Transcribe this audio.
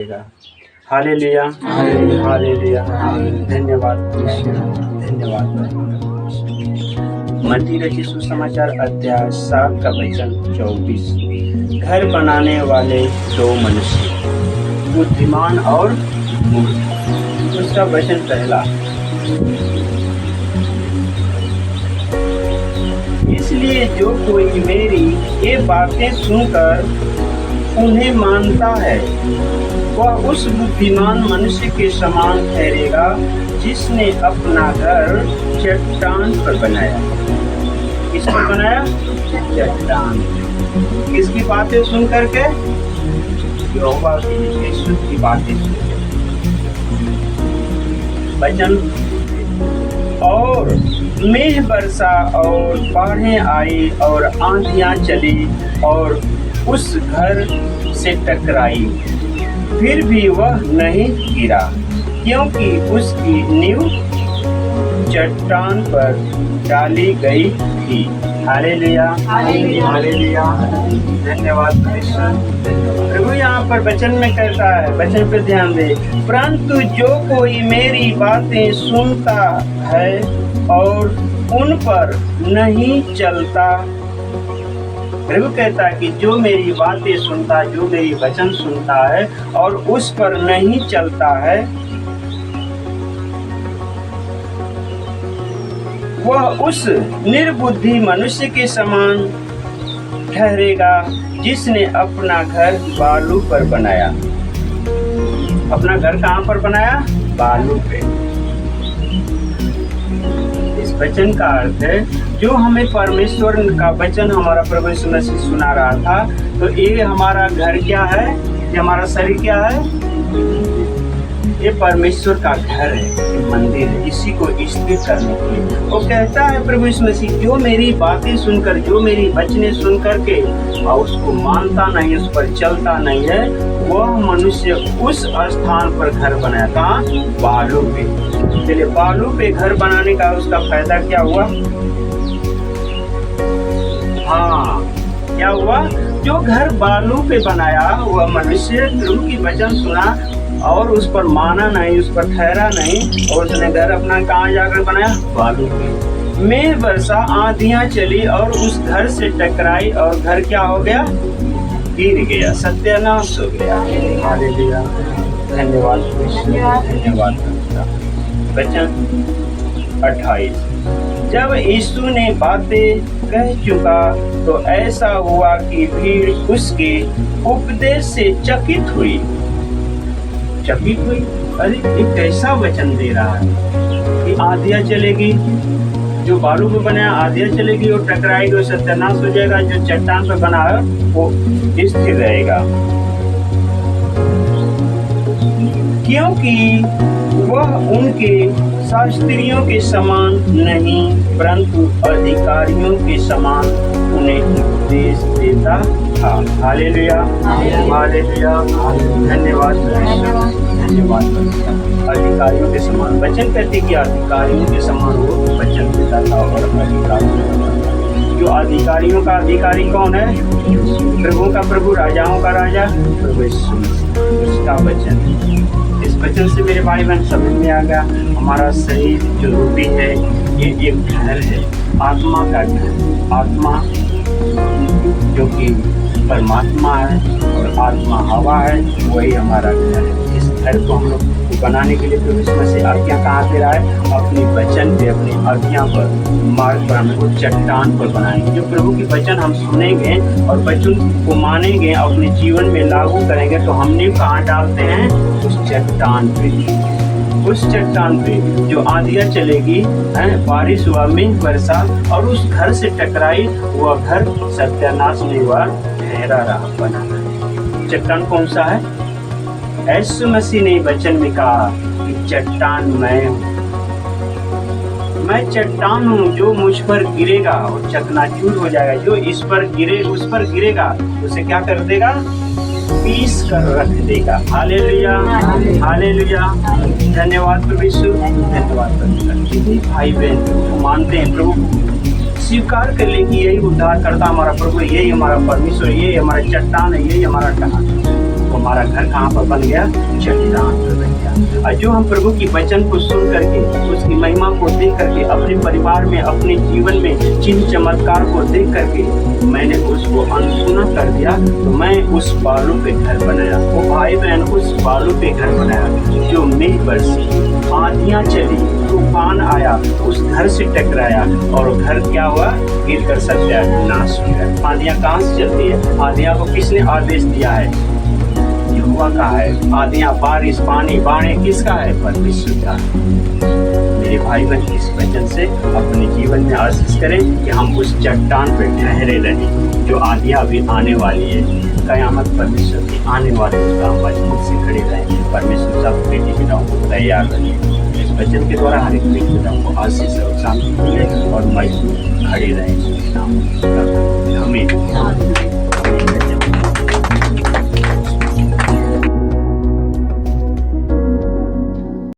Hallelujah, hallelujah, धन्यवाद, धन्यवाद। मत्ती रचित सुसमाचार अध्याय 7 का वचन 24। घर बनाने वाले दो मनुष्य, बुद्धिमान और मूर्ख। उसका वचन पहला। इसलिए जो कोई मेरी ये बातें सुनकर उन्हें मानता है वह उस बुद्धिमान मनुष्य के समान ठहरेगा जिसने अपना घर चट्टान पर बनाया। किस पर बनाया? चट्टान। किसकी बातें सुन करके? यहोवा की बातें सुन। वचन। और मेघ बरसा और बाढ़ें आई और आंधियां चली और उस घर से टकराई, फिर भी वह नहीं गिरा क्योंकि उसकी नींव चट्टान पर डाली गई थी। हालेलुया, हालेलुया, धन्यवाद प्रभु। यहाँ पर वचन में कहता है, वचन पे ध्यान दे, परंतु जो कोई मेरी बातें सुनता है और उन पर नहीं चलता। प्रभु कहता है कि जो मेरी बातें सुनता, जो मेरी वचन सुनता है और उस पर नहीं चलता है, वह उस निर्बुद्धि मनुष्य के समान ठहरेगा जिसने अपना घर बालू पर बनाया। अपना घर कहाँ पर बनाया? बालू पे। इस वचन का अर्थ है, जो हमें परमेश्वर का वचन हमारा प्रभु यीशु मसीह सुना रहा था, तो ये हमारा घर क्या है? ये हमारा शरीर क्या है? ये परमेश्वर का घर है, मंदिर है, इसी को स्थिर करने के लिए वो कहता है प्रभु यीशु मसीह, जो मेरी बातें सुनकर, जो मेरी वचनें सुन करके और उसको मानता नहीं, उस पर चलता नहीं है, वह मनुष्य उस स्थान पर घर बनाया। कहाँ? बालू पे। चलिए, बालू पे घर बनाने का उसका फायदा क्या हुआ? हाँ, क्या हुआ? जो घर बालू पे बनाया वह मनुष्य प्रभु की वचन सुना और उस पर माना नहीं, उस पर ठहरा नहीं, और उसने घर अपना कहाँ जाकर बनाया? बालू पे। मेघ बरसा, आंधियां चली और उस घर से टकराई और घर क्या हो गया? गिर गया, सत्यानाश हो गया। हालेलुया, धन्यवाद, धन्यवाद। वचन 28। जब यीशु ने बातें कह चुका तो ऐसा हुआ कि भीड़ उसके उपदेश से चकित हुई। अरे ये कैसा वचन दे रहा है कि आंधियां चलेगी, जो बालू पे बनाया आंधियां चलेगी और टकराएगी और सत्यानाश हो जाएगा, जो चट्टान पर बना है वो स्थिर रहेगा, क्योंकि वह उनके शास्त्रियों के समान नहीं परंतु अधिकारियों के समान उन्हें उपदेश देता था। हालेलुया, हालेलुया, धन्यवाद, धन्यवाद। अधिकारियों के समान वचन कहते कि अधिकारियों के समान वो वचन देता था। और अधिकारियों, जो अधिकारियों का अधिकारी कौन है? प्रभु का प्रभु, राजाओं का राजा प्रभु यीशु मसीह। उसका वचन, इस वचन से मेरे भाई बहन समझ में आ गया, हमारा शरीर जो रूपी है ये एक घर है, आत्मा का घर। आत्मा जो कि परमात्मा है और आत्मा हवा है, वही हमारा घर है। इस घर को हम लोग बनाने के लिए प्रभु यीशु मसीह आज्ञा कहाँ पे रहा है? अपने वचन पे, अपनी आज्ञा पर, मार्ग पर हमको चट्टान पर बनाएंगे। जो प्रभु की वचन हम सुनेंगे और वचन को मानेंगे, अपने जीवन में लागू करेंगे, तो हमने कहाँ डालते हैं? उस चट्टान पे। उस चट्टान पे जो आंधियां चलेगी, है, बारिश हुआ, मेघ बरसा और उस घर से टकराई, वह घर सत्यानाश नहीं हुआ, ठहरा रहा, बना रहा। चट्टान कौन सा है? यीशु मसीह ने वचन में कहा कि चट्टान मैं हूँ, मैं चट्टान हूँ, जो मुझ पर गिरेगा वो चकनाचूर हो जाएगा, जो इस पर गिरे, उस पर गिरेगा, उसे क्या कर देगा? पीस कर रख देगा। हालेलुया, हालेलुया, धन्यवाद प्रभु यीशु, धन्यवाद भाई बहन मानते हैं प्रभु, स्वीकार कर ले कि यही उद्धार करता हमारा प्रभु, यही हमारा परमेश्वर, यही हमारा चट्टान है, यही हमारा ठहर। हमारा घर कहाँ पर बन गया? चट्टान पर बन गया। और जो हम प्रभु की वचन को सुन करके, उसकी महिमा को देख करके, अपने परिवार में, अपने जीवन में चिन्ह चमत्कार को देख करके मैंने उसको अनसुना कर दिया, तो मैं उस बालू पे घर बनाया। वो भाई बहन, उस बालू पे घर बनाया जो मेघ बरसी, आंधियां चली, तूफान आया, उस घर से टकराया और घर क्या हुआ? गिर कर सत्यानाश हो गया। आंधियां कहाँ से चलती है? आंधियां को किसने आदेश दिया है? यहोवा का है। आंधियां, बारिश, पानी, बाढ़े किसका है? परमेश्वर का। मेरे भाई बहन, इस वचन से अपने जीवन में आशीष करें कि हम उस चट्टान पर ठहरे रहें जो आंधियां भी आने वाली है। कयामत परमेश्वर की आने वाली उसका मजबूत से खड़े रहें। परमेश्वर सब बेटी बेटाओं को तैयार रखें। इस वचन के द्वारा हर एक बेटी बेटाओं को आशीष और शांति मिले और मजबूत खड़े रहें। आमीन।